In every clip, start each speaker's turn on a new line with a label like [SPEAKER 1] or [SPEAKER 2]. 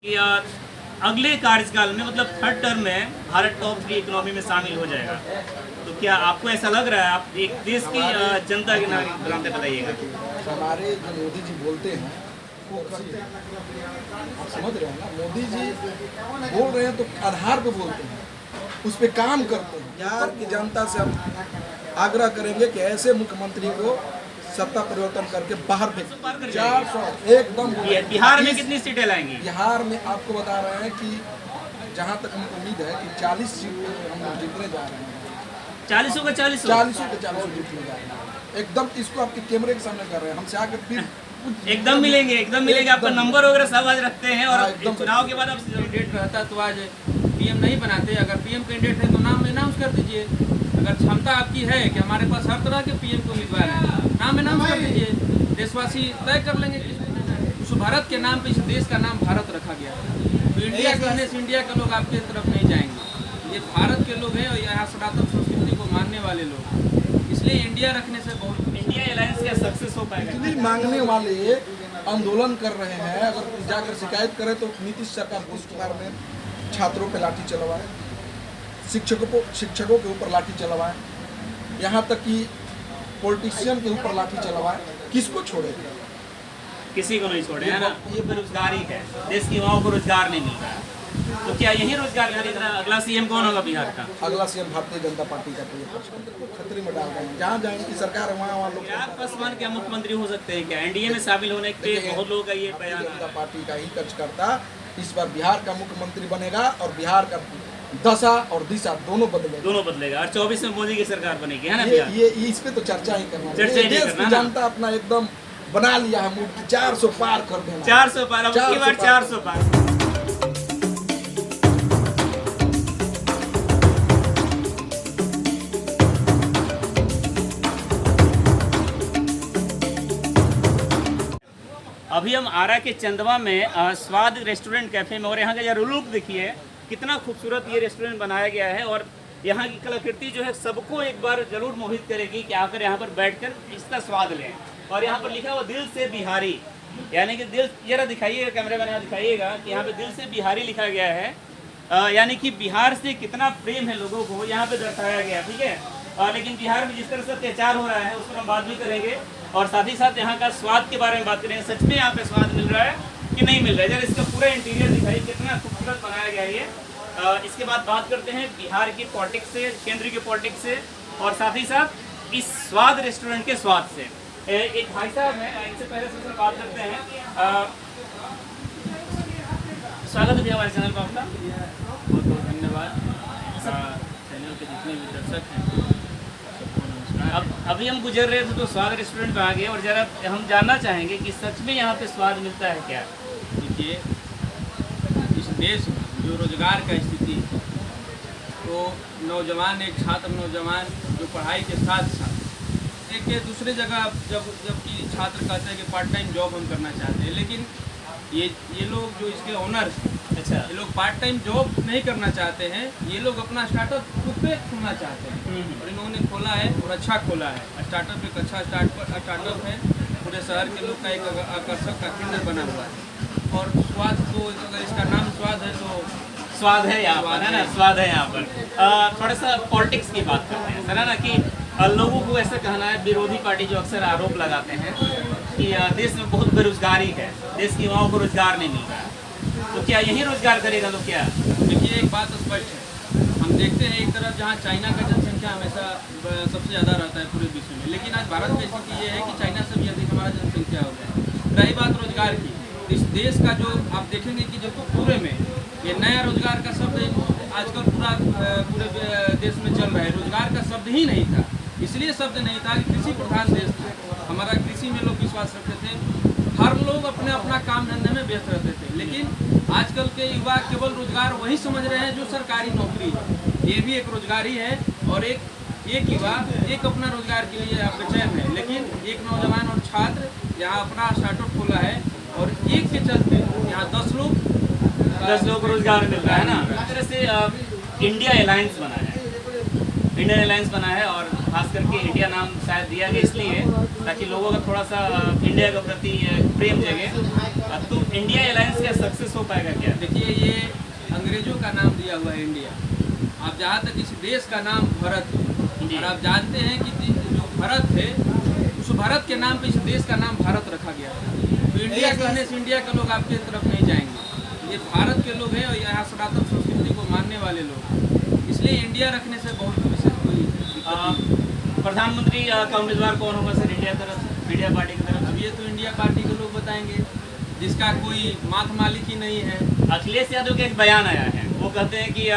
[SPEAKER 1] कि अगले कार्यकाल में मतलब थर्ड टर्म में भारत टॉप 3 इकोनॉमी में शामिल हो जाएगा। तो क्या आपको ऐसा लग रहा है? आप एक देश की जनता के नाते बताइएगा।
[SPEAKER 2] हमारे जो मोदी जी बोलते हैं वो करते हैं। आप समझ रहे हैं ना, मोदी जी बोल रहे हैं तो आधार पे बोलते हैं, उस पर काम करते हैं। बिहार की जनता से हम आग्रह करेंगे कि ऐसे मुख्यमंत्री को सत्ता परिवर्तन करके बाहर भेज 400 एकदम।
[SPEAKER 1] बिहार में कितनी सीटें लाएंगी?
[SPEAKER 2] बिहार में आपको बता रहे हैं कि जहां तक हमको उम्मीद है कि 40 सीट हम जीतने जा रहे हैं।
[SPEAKER 1] 40 का 40
[SPEAKER 2] के 40 जीतने जा रहे हैं। एकदम इसको आपके कैमरे के सामने कर रहे हैं। हमसे आकर फिर
[SPEAKER 1] एकदम मिलेंगे, एकदम मिलेंगे। आपका नंबर वगैरह सब आज रखते हैं और चुनाव के बाद आप
[SPEAKER 3] कैंडिडेट रहता तो आज पीएम नहीं बनाते। अगर पीएम कैंडिडेट है तो नाम अनाउंस कर दीजिए। अगर क्षमता आपकी है कि हमारे पास हर तरह के पीएम के उम्मीदवार हैं, नाम अनाउंस कर दीजिए। देशवासी तय कर लेंगे। उस भारत के नाम पे इस देश का नाम भारत रखा गया है। तो इंडिया कहने से इंडिया के लोग आपके तरफ नहीं जाएंगे। ये भारत के लोग हैं और यहाँ सनातन संस्कृति को मानने वाले लोग, इसलिए इंडिया रखने से बहुत
[SPEAKER 1] इंडिया अलायंस क्या सक्सेस हो पाएगा?
[SPEAKER 2] इतनी मांगने वाले आंदोलन कर रहे हैं। अगर जाकर शिकायत करें तो नीतीश सरकार नीतीश कुमार ने छात्रों पे लाठी चलवाए, शिक्षकों के ऊपर लाठी चलवाए, यहाँ तक कि पॉलिटिशियन के ऊपर लाठी चलवाए। किसको छोड़ेगा?
[SPEAKER 1] किसी को नहीं छोड़े, है ना। ये बेरोजगारी है, देश के युवाओं को रोजगार नहीं मिल रहा है। तो क्या यही रोजगार खरीदना? अगला सीएम कौन होगा बिहार का?
[SPEAKER 2] अगला सीएम भारतीय जनता पार्टी का खतरे में डाल रहे हैं। जहाँ जाएंगे की सरकार है वहाँ लोग।
[SPEAKER 1] चिराग पासवान क्या मुख्यमंत्री हो सकते हैं क्या? एनडीए में शामिल होने के बहुत लोगों का ये बयान है।
[SPEAKER 2] जनता पार्टी का ही कार्यकर्ता इस बार बिहार का मुख्यमंत्री बनेगा और बिहार का दशा और दिशा दोनों बदलेगा।
[SPEAKER 1] और 24 में मोदी की सरकार बनेगी, है ना।
[SPEAKER 2] ये इस पे तो चर्चा ही करना है। देश की जनता अपना एकदम बना लिया है मूड कि 400 पार कर देना।
[SPEAKER 1] 400 पार, अब की बार 400 पार। अभी हम आरा के चंदवा में स्वाद रेस्टोरेंट कैफे में, और यहाँ का जरा लुक देखिए, कितना खूबसूरत ये रेस्टोरेंट बनाया गया है। और यहाँ की कलाकृति जो है सबको एक बार जरूर मोहित करेगी कि आकर यहाँ पर बैठकर इसका स्वाद लें। और यहाँ पर लिखा हुआ दिल से बिहारी, यानी कि दिल, जरा दिखाइएगा कैमरे में, यहाँ दिखाइएगा कि यहाँ पे दिल से बिहारी लिखा गया है। यानी कि बिहार से कितना प्रेम है लोगों को यहाँ पे दर्शाया गया, ठीक है। लेकिन बिहार में जिस तरह से अत्याचार हो रहा है उस पर हम बात भी करेंगे, और साथ ही साथ यहाँ का स्वाद के बारे में बात करेंगे। सच में यहाँ पे स्वाद मिल रहा है कि नहीं मिल रहा है? जरा इसका पूरा इंटीरियर दिखाइए, कितना खूबसूरत बनाया गया है ये। इसके बाद बात करते हैं बिहार की पॉलिटिक्स से, केंद्र की पॉलिटिक्स से, और साथ ही साथ इस स्वाद रेस्टोरेंट के स्वाद से। एक भाई साहब हैं, इनसे पहले से बात करते हैं। स्वागत है हमारे चैनल पर आपका।
[SPEAKER 3] बहुत बहुत धन्यवाद। चैनल के जितने भी दर्शक हैं,
[SPEAKER 1] अभी हम गुजर रहे थे तो स्वाद रेस्टोरेंट में आ गए, और जरा हम जानना चाहेंगे कि सच में यहाँ पे स्वाद मिलता है क्या?
[SPEAKER 3] देखिए, इस देश में जो रोजगार का स्थिति है, तो नौजवान, एक छात्र नौजवान जो पढ़ाई के साथ साथ एक दूसरे जगह जबकि छात्र कहते हैं कि पार्ट टाइम जॉब हम करना चाहते हैं, लेकिन ये लोग जो इसके ओनर,
[SPEAKER 1] अच्छा,
[SPEAKER 3] ये लोग पार्ट टाइम जॉब नहीं करना चाहते हैं। ये लोग अपना स्टार्टअप खुद पे खोलना चाहते हैं, और इन्होंने खोला है और अच्छा खोला है। स्टार्टअप एक अच्छा स्टार्टअप है। पूरे शहर के लोग का एक आकर्षक का केंद्र बना हुआ है। और स्वाद, तो अगर इसका नाम स्वाद है तो
[SPEAKER 1] स्वाद है यहाँ पर, है ना, स्वाद है यहाँ पर। थोड़ा सा पॉलिटिक्स की बात करते हैं, है ना, कि लोगों को ऐसा कहना है, विरोधी पार्टी जो अक्सर आरोप लगाते हैं कि देश में बहुत बेरोजगारी है, देश के युवाओं को रोजगार नहीं मिल रहा है। तो क्या यही रोजगार करेगा? तो क्या?
[SPEAKER 3] देखिए, एक बात स्पष्ट है। हम देखते हैं एक तरफ जहाँ चाइना का जनसंख्या हमेशा सबसे ज़्यादा रहता है पूरे विश्व में, लेकिन आज भारत की स्थिति ये है कि चाइना से भी अधिक हमारा जनसंख्या हो गया। रही बात रोजगार की, इस देश का जो आप देखेंगे कि जो पूरे में ये नया रोजगार का शब्द आजकल पूरे देश में चल रहा है। रोजगार का शब्द ही नहीं था, इसलिए शब्द नहीं था कि कृषि प्रधान देश था हमारा। कृषि में लोग विश्वास रखते थे, हर लोग अपने अपना काम धंधे में व्यस्त रहते थे। लेकिन आजकल के युवा केवल रोजगार वही समझ रहे हैं जो सरकारी नौकरी है। ये भी एक रोजगारी है, और एक युवा एक अपना रोजगार के लिए बेचैन है। लेकिन एक नौजवान और छात्र यहाँ अपना स्टार्टअप खोला है, और एक के चलते यहाँ 10 लोग
[SPEAKER 1] को रोजगार मिल रहा है ना। इस तरह से इंडिया अलायंस बना है, इंडियन एयरलाइंस बना है और खास करके इंडिया नाम शायद दिया गया इसलिए ताकि लोगों का थोड़ा सा इंडिया के प्रति प्रेम जगे। तो इंडिया एयरलाइंस का सक्सेस हो पाएगा क्या?
[SPEAKER 3] देखिए, ये अंग्रेजों का नाम दिया हुआ है इंडिया। आप जहाँ तक इस देश का नाम भारत है और आप जानते हैं कि जो भारत है उस भारत के नाम पे इस देश का नाम भारत रखा गया है। तो इंडिया कहने से इंडिया के लोग आपके तरफ नहीं जाएंगे। ये भारत के लोग हैं और यहाँ सनातन संस्कृति को मानने वाले लोग, इसलिए इंडिया रखने से बहुत विशेष कोई
[SPEAKER 1] प्रधानमंत्री का उम्मीदवार कौन होगा सर इंडिया तरफ, इंडिया पार्टी की तरफ?
[SPEAKER 3] अब ये तो इंडिया पार्टी के लोग बताएंगे, जिसका कोई माथ मालिक ही नहीं है।
[SPEAKER 1] अखिलेश यादव का एक बयान आया है, वो कहते हैं कि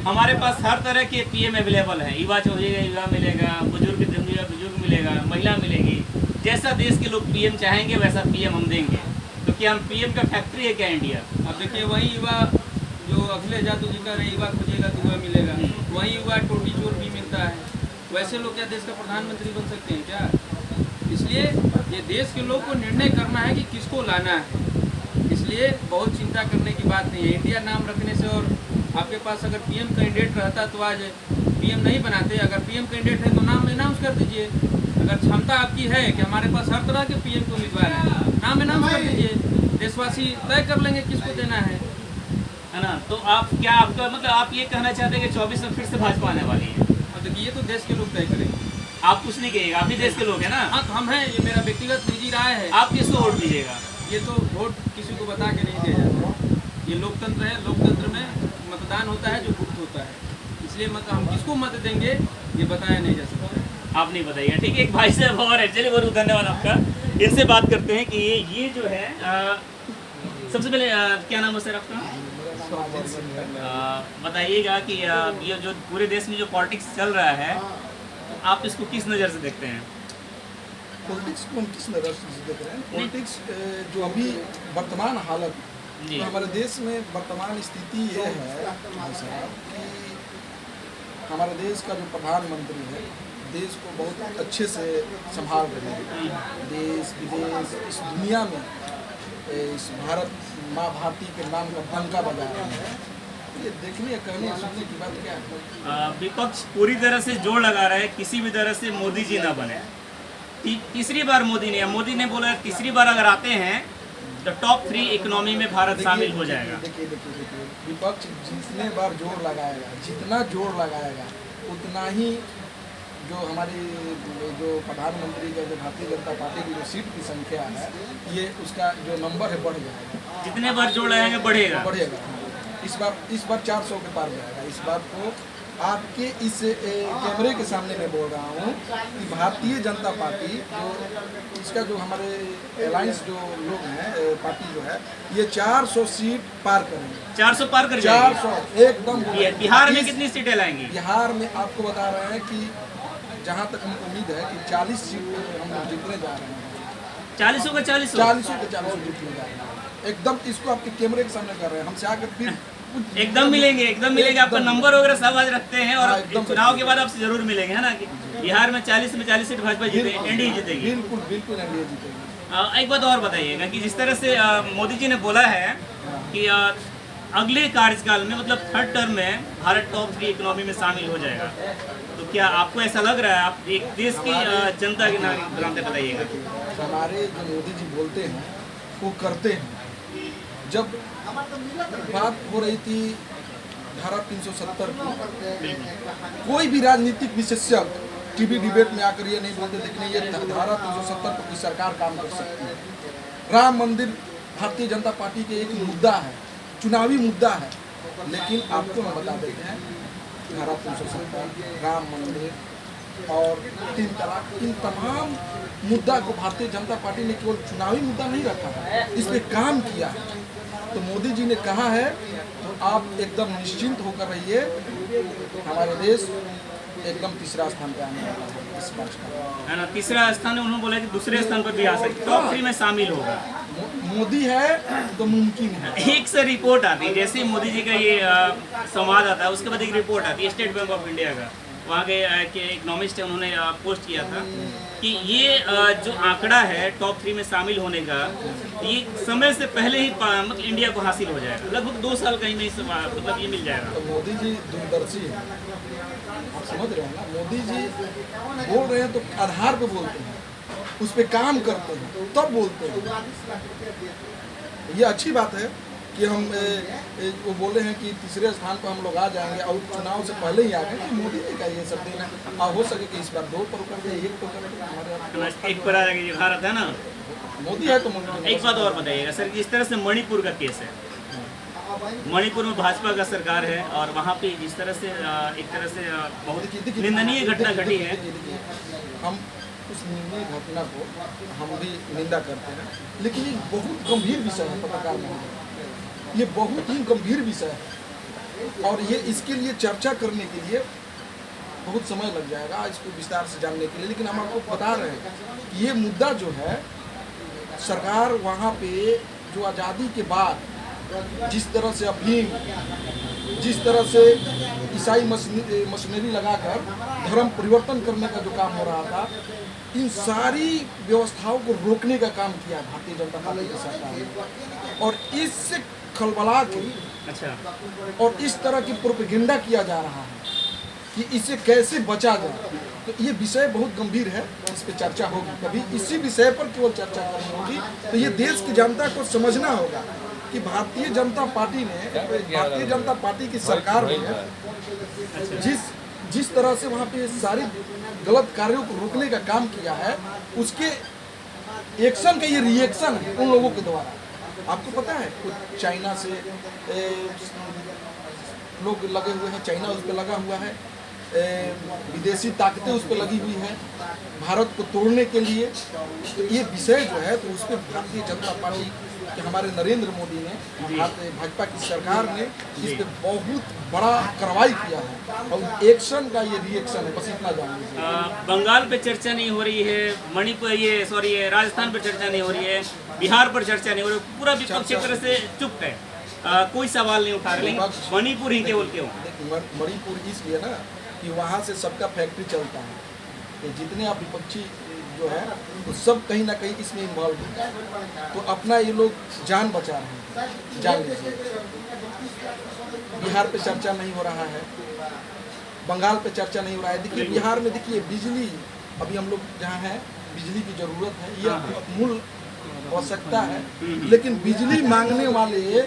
[SPEAKER 1] हमारे पास हर तरह के पीएम अवेलेबल है, युवा चाहिएगा युवा मिलेगा, बुजुर्ग चाहिएगा बुजुर्ग मिलेगा, महिला मिलेगी, जैसा देश के लोग पीएम चाहेंगे वैसा पीएम हम देंगे। तो क्या हम पीएम का फैक्ट्री है क्या इंडिया?
[SPEAKER 3] अब देखिए, वही युवा जो अखिलेश यादव जी का युवा खोजेगा तो वह मिलेगा, वही युवा टोटी चोर भी मिलता है। वैसे लोग क्या देश का प्रधानमंत्री बन सकते हैं क्या? इसलिए ये देश के लोग को निर्णय करना है कि किसको लाना है, इसलिए बहुत चिंता करने की बात नहीं है। इंडिया नाम रखने से, और आपके पास अगर पीएम कैंडिडेट रहता तो आज पीएम नहीं बनाते। अगर पीएम कैंडिडेट है तो नाम अनाउंस कर दीजिए। अगर क्षमता आपकी है कि हमारे पास हर तरह के पीएम के उम्मीदवार हैं, नाम अनाउंस कर दीजिए, देशवासी तय कर लेंगे किसको देना है
[SPEAKER 1] ना? तो आप क्या, आपका मतलब आप ये कहना चाहते हैं कि 24 में फिर से भाजपा आने वाली है?
[SPEAKER 3] और देखिए, ये तो देश के लोग तय करेंगे,
[SPEAKER 1] आप कुछ नहीं कहिएगा, आप भी देश के लोग हैं ना?
[SPEAKER 3] हाँ, तो हम हैं, ये मेरा व्यक्तिगत निजी राय है।
[SPEAKER 1] आप किसको वोट दीजिएगा?
[SPEAKER 3] ये तो वोट किसी को बता के नहीं दिया जाता, ये लोकतंत्र है। लोकतंत्र में मतदान होता है जो गुप्त होता है, इसलिए हम किसको मत देंगे ये बताया नहीं जा सकता।
[SPEAKER 1] आप नहीं बताइएगा, ठीक है। एक भाई साहब और है, चलिए बहुत धन्यवाद आपका। इनसे बात करते हैं कि ये जो है सबसे पहले क्या नाम है सर आपका? बताइएगा कि ये जो पूरे देश में जो पॉलिटिक्स चल रहा है, तो आप इसको किस नज़र से देखते हैं?
[SPEAKER 2] पॉलिटिक्स को हम किस नज़र से देख रहे हैं? पॉलिटिक्स जो अभी वर्तमान हालत, तो हमारे देश में वर्तमान स्थिति ये है भाई साहब कि हमारे देश का जो प्रधानमंत्री है देश को बहुत अच्छे से संभाल रहे हैं। देश विदेश इस दुनिया में इस भारत माँ भारती के नाम का डंका बजा रहे हैं। ये देखने कहने सुनने की बात क्या है?
[SPEAKER 1] विपक्ष पूरी तरह से जोर लगा रहा है किसी भी तरह से मोदी जी ना बने। तीसरी बार मोदी ने बोला तीसरी बार अगर आते हैं तो टॉप 3 इकोनॉमी में भारत शामिल हो जाएगा।
[SPEAKER 2] देखिए विपक्ष जितने बार जोर लगाएगा, जितना जोर लगाएगा उतना ही जो हमारी जो प्रधानमंत्री का जो भारतीय जनता पार्टी की जो सीट की संख्या है, ये उसका जो नंबर है बढ़ जाएगा।
[SPEAKER 1] जितने बार जोर लगाएंगे बढ़ेगा।
[SPEAKER 2] इस बार 400 के पार जाएगा। इस बार तो आपके इस कैमरे के सामने मैं बोल रहा हूँ कि भारतीय जनता पार्टी जो इसका जो हमारे अलायंस जो लोग हैं पार्टी जो है, ये 400 सीट पार करेंगे।
[SPEAKER 1] 400 पार कर जाएंगे।
[SPEAKER 2] 400 एकदम।
[SPEAKER 1] बिहार में कितनी सीटें लाएंगी?
[SPEAKER 2] बिहार में आपको बता रहे हैं कि जहाँ तक हमको उम्मीद है कि 40 सीट हम लोग जीतने जा रहे हैं।
[SPEAKER 1] 40 का 40
[SPEAKER 2] जीतने जा रहे हैं। एकदम इसको आपके कैमरे के सामने कर रहे हैं। हमसे आकर फिर
[SPEAKER 1] एकदम मिलेंगे आपका नंबर वगैरह सब आज रखते हैं और चुनाव के बाद आपसे जरूर मिलेंगे, है ना? कि बिहार में 40 में 40 सीट भाजपा जीते, एनडीए जीतेगी।
[SPEAKER 2] बिल्कुल एनडीए जीतेगी।
[SPEAKER 1] एक बात और बताइएगा कि जिस तरह से मोदी जी ने बोला है कि अगले कार्यकाल में मतलब 3rd टर्म में भारत टॉप 3 इकोनॉमी में शामिल हो जाएगा, तो क्या आपको ऐसा लग रहा है? आप एक देश की जनता के नागरिक के नाते बताइएगा।
[SPEAKER 2] हमारे जो मोदी जी बोलते हैं वो करते हैं। जब बात हो रही थी धारा 370 की, कोई भी राजनीतिक विशेषज्ञ टीवी डिबेट में आकर ये नहीं बोलते देखने ये धारा 370 पर कोई सरकार काम कर सकती है। राम मंदिर भारतीय जनता पार्टी के एक मुद्दा है, चुनावी मुद्दा है, लेकिन आपको हम बता देते हैं धारा 370, राम मंदिर और 3 तलाक, इन तमाम मुद्दा को भारतीय जनता पार्टी ने केवल चुनावी मुद्दा नहीं रखा है, इस पर काम किया है। तो मोदी जी ने कहा है तो आप एकदम निश्चिंत होकर रहिए, हमारे देश एकदम तीसरा स्थान पे आने वाला है इस वर्ष का,
[SPEAKER 1] है ना? तीसरा स्थान है, उन्होंने बोला कि दूसरे स्थान पर भी आ सकते, टॉप 3 में शामिल होगा।
[SPEAKER 2] मोदी है तो मुमकिन है।
[SPEAKER 1] एक से रिपोर्ट आती है, जैसे ही मोदी जी का ये संवाद आता है उसके बाद एक रिपोर्ट आती है स्टेट बैंक ऑफ इंडिया का वहाँ के इकोनॉमिस्ट है, उन्होंने पोस्ट किया था कि ये जो आंकड़ा है टॉप 3 में शामिल होने का, ये समय से पहले ही मतलब इंडिया को हासिल हो जाएगा, लगभग 2 साल कहीं नहीं मतलब ये मिल जाएगा।
[SPEAKER 2] तो मोदी जी दूरदर्शी है, आप समझ रहे हैं ना। मोदी जी बोल रहे हैं तो आधार पे बोलते हैं, उस पर काम करते हैं तब बोलते हैं। ये अच्छी बात है कि हम वो बोले हैं कि तीसरे स्थान पर हम लोग आ जाएंगे और चुनाव से पहले ही आ गए कि मोदी जी का ये सब देना है। और हो सके कि इस बार 2 पर कर दे, 1 पर कर दे, हमारे
[SPEAKER 1] एक पर आ जाएगा, ये भारत है ना।
[SPEAKER 2] मोदी है तो मोदी।
[SPEAKER 1] एक बात और बताइएगा सर, जिस तरह से मणिपुर का केस है, मणिपुर में भाजपा का सरकार है और वहाँ पे जिस तरह से एक तरह से बहुत निंदनीय घटना घटी है।
[SPEAKER 2] हम उस निंदनीय घटना को हम भी निंदा करते हैं, लेकिन ये बहुत गंभीर विषय है पत्रकार महोदय, ये बहुत ही गंभीर विषय है और ये इसके लिए चर्चा करने के लिए बहुत समय लग जाएगा इसको विस्तार से जानने के लिए। लेकिन हम आपको बता रहे हैं कि ये मुद्दा जो है, सरकार वहाँ पे जो आज़ादी के बाद जिस तरह से अफीम, जिस तरह से ईसाई मशीनरी लगाकर धर्म परिवर्तन करने का जो काम हो रहा था, इन सारी व्यवस्थाओं को रोकने का काम किया भारतीय जनता पार्टी की सरकार ने। और इससे खलबला के और इस तरह की प्रोपेगेंडा किया जा रहा है कि इसे कैसे बचा जाए। तो ये विषय बहुत गंभीर है, इस पर चर्चा होगी, कभी इसी विषय पर केवल चर्चा करनी होगी। तो ये देश की जनता को समझना होगा कि भारतीय जनता पार्टी ने, भारतीय जनता पार्टी की सरकार ने जिस तरह से वहाँ पे सारे गलत कार्यों को रोकने का काम किया है, उसके एक्शन का ये रिएक्शन है उन लोगों के द्वारा। आपको पता है कुछ चाइना से लोग लगे हुए हैं, चाइना उस पर लगा हुआ है, विदेशी ताकतें उस पर लगी हुई हैं भारत को तोड़ने के लिए। तो ये विषय जो है, तो उस पर भारतीय जनता पार्टी के हमारे नरेंद्र मोदी ने, भाजपा की सरकार ने इस पर बहुत बड़ा कार्रवाई किया है और एक्शन का ये रिएक्शन है। बस इतना जानना।
[SPEAKER 1] बंगाल पे चर्चा नहीं हो रही है, मणिपुर ये राजस्थान पर चर्चा नहीं हो रही है, बिहार पर चर्चा नहीं हो रही, पूरा विपक्ष एक तरह से चुप है, कोई सवाल नहीं उठा रहे, लेकिन मणिपुर ही केवल क्यों?
[SPEAKER 2] मणिपुर इसलिए ना कि वहाँ से सबका फैक्ट्री चलता है, तो जितने आप विपक्षी जो है तो सब कहीं ना कहीं इसमें इन्वॉल्व है। तो अपना ये लोग जान बचा रहे हैं, जान लीजिए। बिहार पे चर्चा नहीं हो रहा है, बंगाल पे चर्चा नहीं हो रहा है। देखिए बिहार में, देखिए बिजली, अभी हम लोग जहाँ हैं बिजली की ज़रूरत है, ये मूल आवश्यकता है, लेकिन बिजली मांगने वाले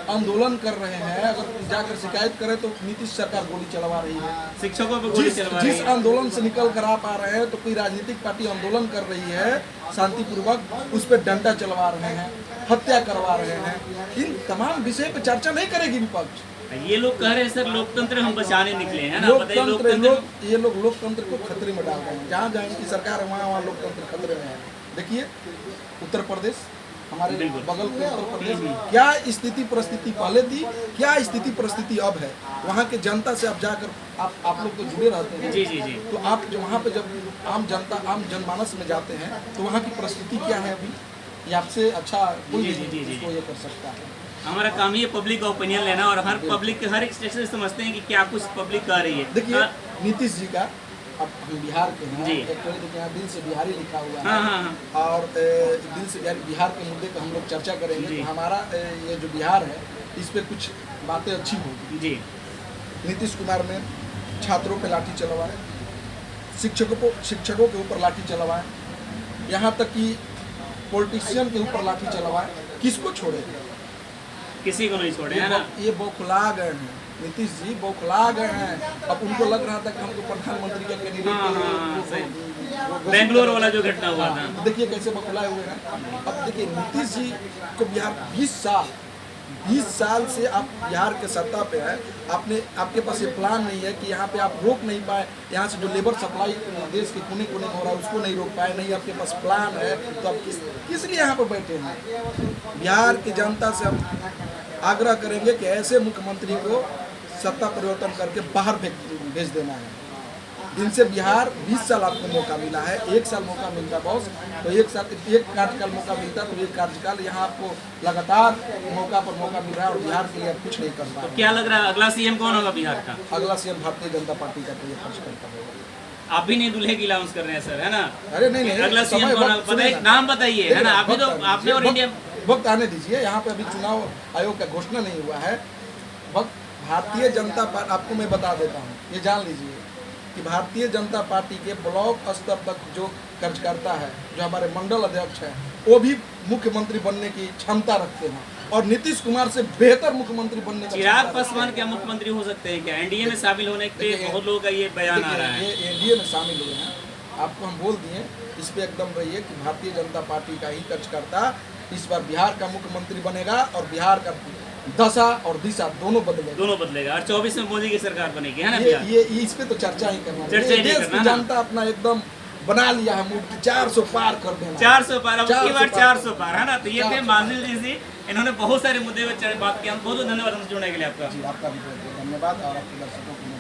[SPEAKER 2] आंदोलन कर रहे हैं। अगर जाकर शिकायत करें तो नीतीश सरकार गोली चलवा रही है,
[SPEAKER 1] शिक्षकों पर गोली चलवा रही है।
[SPEAKER 2] जिस आंदोलन से निकल कर आप आ रहे हैं, तो कोई राजनीतिक पार्टी आंदोलन कर रही है शांतिपूर्वक, उस पर डंडा चलवा रहे हैं, हत्या करवा रहे हैं। इन तमाम विषय पर चर्चा नहीं करेगी विपक्ष।
[SPEAKER 1] ये लोग कह रहे हैं सर लोकतंत्र हम बचाने निकले हैं ना,
[SPEAKER 2] ये लोग लोकतंत्र को खतरे में डाल रहे हैं। जहाँ जहाँ इनकी सरकार है वहाँ लोकतंत्र खतरे में है। देखिए उत्तर प्रदेश, हमारे बगल के उत्तर प्रदेश, क्या स्थिति परिस्थिति पहले थी, क्या स्थिति परिस्थिति अब है। वहाँ के जनता से आप जाकर आप लोग तो जुड़े रहते हैं।
[SPEAKER 1] जी।
[SPEAKER 2] तो आप जो वहाँ पे जब आम जनता, आम जनमानस में जाते हैं, तो वहाँ की परिस्थिति क्या है अभी, ये आपसे अच्छा कोई इसको ये कर सकता है।
[SPEAKER 1] हमारा काम ही है पब्लिक का ओपिनियन लेना, और हर पब्लिक के हर एक स्टेशन से समझते हैं कि क्या कुछ पब्लिक कर रही है।
[SPEAKER 2] देखिए नीतीश जी का, अब हम बिहार के हैं, एक्चुअली देखिए यहाँ दिल से बिहारी लिखा हुआ है, और दिल से बिहार के मुद्दे पर हम लोग चर्चा करेंगे। तो हमारा ये जो बिहार है, इस पर कुछ बातें अच्छी होगी।
[SPEAKER 1] जी,
[SPEAKER 2] नीतीश कुमार ने छात्रों पे लाठी चलवाए, शिक्षकों के ऊपर लाठी चलवाए, यहाँ तक कि पॉलिटिशियन के ऊपर लाठी चलवाए। किसको छोड़े?
[SPEAKER 1] किसी को नहीं छोड़े, है ना।
[SPEAKER 2] ये बौखला गए हैं, नीतीश जी बौखला गए हैं। अब उनको लग रहा था कि हमको प्रधानमंत्री का कैंडिडेट,
[SPEAKER 1] बेंगलोर वाला जो घटना हुआ था,
[SPEAKER 2] देखिए कैसे बौखलाए हुए हैं। अब देखिए नीतीश जी को बिहार 20 साल से आप बिहार के सत्ता पे हैं, आपके पास ये प्लान नहीं है कि यहाँ पे आप रोक नहीं पाए, यहाँ से जो लेबर सप्लाई देश के कोने कोने में हो रहा है उसको नहीं रोक पाए, नहीं आपके पास प्लान है, तो आप किस लिए यहाँ पर बैठे हैं? बिहार की जनता से हम आग्रह करेंगे कि ऐसे मुख्यमंत्री को सत्ता परिवर्तन करके बाहर भेज देना है। इनसे बिहार 20 साल आपको मौका मिला है, 1 साल मौका मिलता बॉस, तो 1 साल 1 कार्यकाल मौका मिलता तो 1 कार्यकाल यहाँ आपको लगातार मौका पर मौका मिल रहा है और बिहार के लिए आप कुछ नहीं कर पा
[SPEAKER 1] तो
[SPEAKER 2] रहे।
[SPEAKER 1] क्या लग रहा है अगला सीएम कौन होगा बिहार का?
[SPEAKER 2] अगला सीएम भारतीय जनता पार्टी का तो ये खर्च करता होगा।
[SPEAKER 1] आप भी नहीं दूल्हे की अनाउंस कर रहे हैं सर, है ना?
[SPEAKER 2] अरे नहीं नहीं,
[SPEAKER 1] अगला सीएम
[SPEAKER 2] समय
[SPEAKER 1] कौन होगा?
[SPEAKER 2] वक्त
[SPEAKER 1] बताइए,
[SPEAKER 2] सुनिए ना।
[SPEAKER 1] नाम बताइए, है ना? अभी तो आपने और इंडिया
[SPEAKER 2] वक्त आने दीजिए, यहाँ पे अभी चुनाव आयोग का घोषणा नहीं हुआ है। वक्त भारतीय जनता पार्टी, आपको मैं बता देता हूँ, ये जान लीजिए कि भारतीय जनता पार्टी के ब्लॉक स्तर तक जो कार्यकर्ता है, जो हमारे मंडल अध्यक्ष हैं, वो भी मुख्यमंत्री बनने की क्षमता रखते हैं और नीतीश कुमार से बेहतर मुख्यमंत्री बनने की
[SPEAKER 1] चिराग
[SPEAKER 2] क्षमता
[SPEAKER 1] पासवान क्या मुख्यमंत्री हो सकते हैं क्या? एनडीए में शामिल होने पे
[SPEAKER 2] देखिए,
[SPEAKER 1] बहुत लोगों का ये बयान आ रहा है।
[SPEAKER 2] ये एनडीए में शामिल हुए हैं, आपको हम बोल दिए, इस पे एकदम रहिए कि भारतीय जनता पार्टी का ही कार्यकर्ता इस बार बिहार का मुख्यमंत्री बनेगा और बिहार का दशा और दिशा दोनों बदलेगा।
[SPEAKER 1] दोनों बदलेगा और 24 में मोदी की सरकार बनेगी, है ना
[SPEAKER 2] ये
[SPEAKER 1] भैया?
[SPEAKER 2] ये इस पे तो चर्चा ही करना
[SPEAKER 1] चर्चा ही नहीं
[SPEAKER 2] देश
[SPEAKER 1] करना
[SPEAKER 2] की
[SPEAKER 1] ना।
[SPEAKER 2] जनता अपना एकदम बना लिया है मूड की 400 पार कर देना।
[SPEAKER 1] 400 पार, अब की बार 400
[SPEAKER 2] पार।
[SPEAKER 1] पार, है ना? तो ये थे
[SPEAKER 2] 400
[SPEAKER 1] माजिल जी, इन्होंने बहुत सारे मुद्दे पर बात की। हम बहुत धन्यवाद जुड़ने के लिए आपका।
[SPEAKER 2] जी आपका भी बहुत बहुत धन्यवाद और आपके दर्शकों को